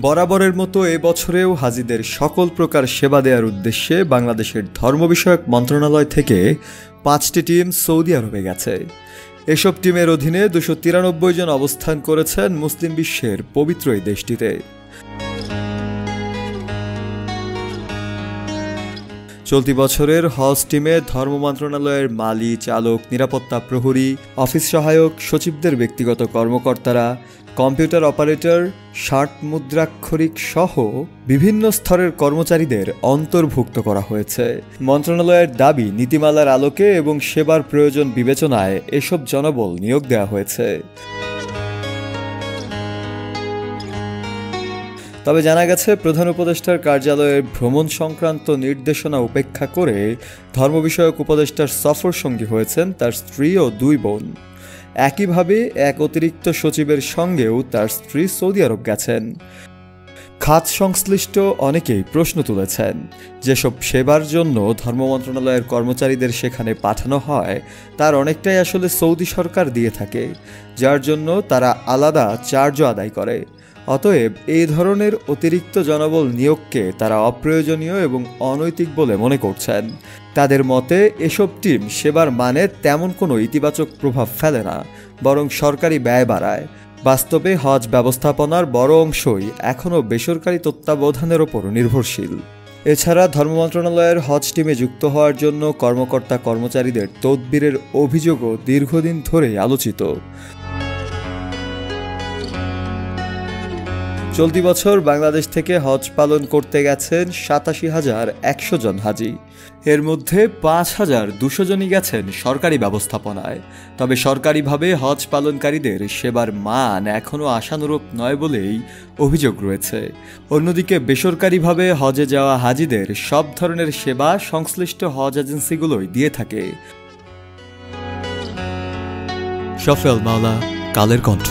বরাবরের মতো এবছরেও হাজিদের সকল প্রকার সেবা দেওয়ার উদ্দেশ্যে বাংলাদেশের ধর্ম বিষয়ক মন্ত্রণালয় থেকে 5টি টিম সৌদি আরবে গেছে। এসব টিমের অধীনে 293 জন অবস্থান করেছেন মুসলিম বিশ্বের পবিত্র এই দেশটিতে। চলতি বছরের হজ টিমে ধর্ম মন্ত্রণালয়ের মালি, চালক, নিরাপত্তা প্রহরী, অফিস সহায়ক, সচিবদের ব্যক্তিগত কর্মকর্তারা, কম্পিউটার অপারেটর, ষাট মুদ্রাক্ষরিক সহ বিভিন্ন স্তরের কর্মচারীদের অন্তর্ভুক্ত করা হয়েছে। মন্ত্রণালয়ের দাবি, নীতিমালার আলোকে এবং সেবার প্রয়োজন বিবেচনায় এসব জনবল নিয়োগ দেওয়া হয়েছে। তবে জানা গেছে, প্রধান উপদেষ্টার কার্যালয়ের ভ্রমণ সংক্রান্ত নির্দেশনা উপেক্ষা করে ধর্ম বিষয়ক উপদেষ্টার সফর সঙ্গী হয়েছেন তার স্ত্রী ও 2 বোন। একইভাবে এক অতিরিক্ত সচিবের সঙ্গেও তার স্ত্রী সৌদি আরব গেছেন। খাত সংশ্লিষ্ট অনেকেই প্রশ্ন তুলেছেন, যেসব সেবার জন্য ধর্ম মন্ত্রণালয়ের কর্মচারীদের সেখানে পাঠানো হয় তার অনেকটাই আসলে সৌদি সরকার দিয়ে থাকে, যার জন্য তারা আলাদা চার্জও আদায় করে। অতএব এই ধরনের অতিরিক্ত জনবল নিয়োগকে তারা অপ্রয়োজনীয় এবং অনৈতিক বলে মনে করছেন। তাদের মতে এসব টিম সেবার মানে তেমন কোনো ইতিবাচক প্রভাব ফেলে না, বরং সরকারি ব্যয় বাড়ায়। বাস্তবে হজ ব্যবস্থাপনার বড় অংশই এখনও বেসরকারি তত্ত্বাবধানের ওপর নির্ভরশীল। এছাড়া ধর্ম মন্ত্রণালয়ের হজ টিমে যুক্ত হওয়ার জন্য কর্মকর্তা কর্মচারীদের তদবিরের অভিযোগও দীর্ঘদিন ধরেই আলোচিত। চলতি বছর বাংলাদেশ থেকে হজ পালন করতে গেছেন 87,100 জন হাজি। এর মধ্যে 5,200 জনই গেছেন সরকারি ব্যবস্থাপনায়। তবে সরকারিভাবে হজ পালনকারীদের সেবার মান এখনও আশানুরূপ নয় বলেই অভিযোগ রয়েছে। অন্যদিকে বেসরকারিভাবে হজে যাওয়া হাজিদের সব ধরনের সেবা সংশ্লিষ্ট হজ এজেন্সিগুলোই দিয়ে থাকে। শফেল মাওলা, কালের কণ্ঠ।